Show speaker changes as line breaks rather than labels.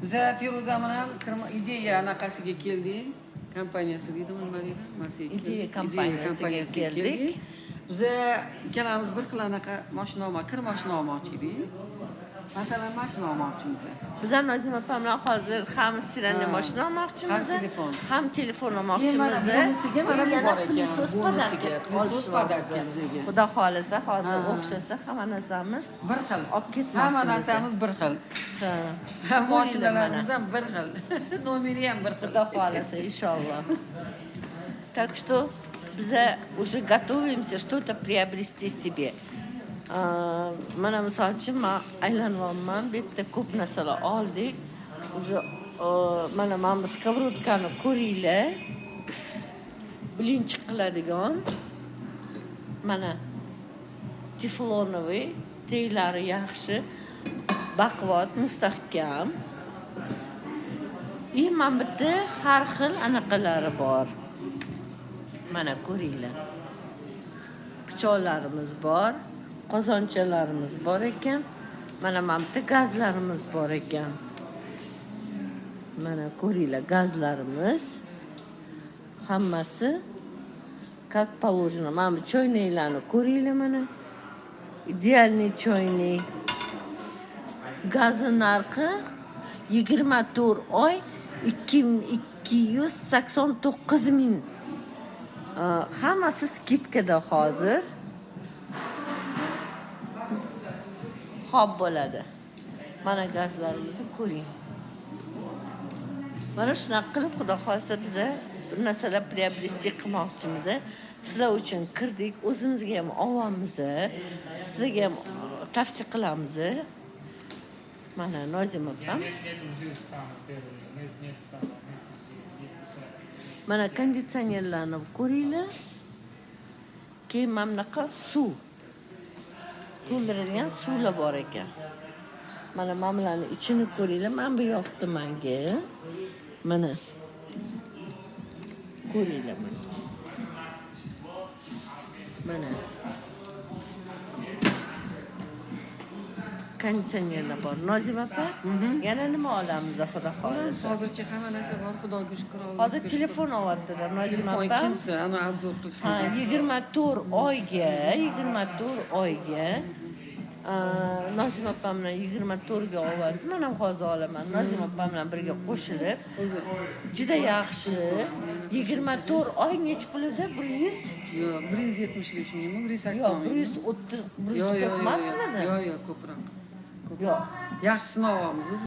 Biza Feruza bilan ideya anaqasiga keldik. Kompaniyasi deydimi, nima deydi? Masiga
Ideya
keldik.
kompaniyasiga keldik.
Biza ikkalamiz bir xil anaqa mashina kir mashina olmoqchi edik. Masalan, mashina olmoqchimiz.
Biz ham Nozim opam bilan hozir ham stиральный mashina olmoqchimiz. Ham telefon olmoqchimiz.
Bunisiga mana bu bor ekan.
Plyus podarka
podarka bizga.
Xudo xolisa hozir o'xshasa hamma narsamiz
bir xil.
olib ketmoqchimiz.
Hamma narsamiz bir xil.
Ha.
Mashinalarimiz ham bir xil. Nomeri ham bir xil.
Xudo xolisa inshaalloh. Так что biz уже готовимся что-то приобрести себе. Mana misol uchun men aylanyapman, bu yerda ko'p narsalar oldik. Уже mana bu skоворodkani ko'ringlar. Blinchik qiladigan. Mana teflonoviy, teglari yaxshi, baquvvat, mustahkam. Mana bu yerda har xil anaqalari bor. Mana ko'ringlar. Pichoqlarimiz bor, qozonchalarimiz bor ekan. Mana bu yerda gazlarimiz bor ekan. Mana ko'ringlar, gazlarimiz hammasi как положено. Mana bu choynaklarni ko'ringlar mana. Idealniy choynak. Gazi narxi 24 oy 289 ming. Hammasi skidkada hozir. Xo'p bo'ladi. Mana gazlarimizni ko'ring. Mana shunaqa qilib Xudo xolisa biza bir narsalar приобрести qilmoqchimiz. Sizlar uchun kirdik, o'zimizga ham olamiz. Sizlarga ham tavsiya qilamiz. Mana Nozim opam. Mana konditsionerlarni ko'ringlar. Keyin mana bunaqa suv. To'ldiradigan suvlar bor ekan. Mana bularni ichini ko'ringlar. Mana bu yoqdi menga. Mana. Ko'ringlar mana. Mana. Konditsionerlar bor. Nozim opa, yana nima olamiz Xudo xolisa?
Hozircha hamma narsa bor, Xudoga shukr.
Hozir telefon olyaptilar Nozim opa.
Ikkinchisi, ana obzor qilishgan.
Ha, 24 oyga Nozim opam bilan 24 ga olyapti. Men ham hozir olaman. Nozim opam bilan birga qo'shilib. Juda yaxshi. 24 oy nech pulida? 100?
Yo'q, 175 mingmi? 180
Yo'q,
ming.
130 emasmidi?
Yo'q, ko'proq.
Yo'q.
Yaxshisini olamiz.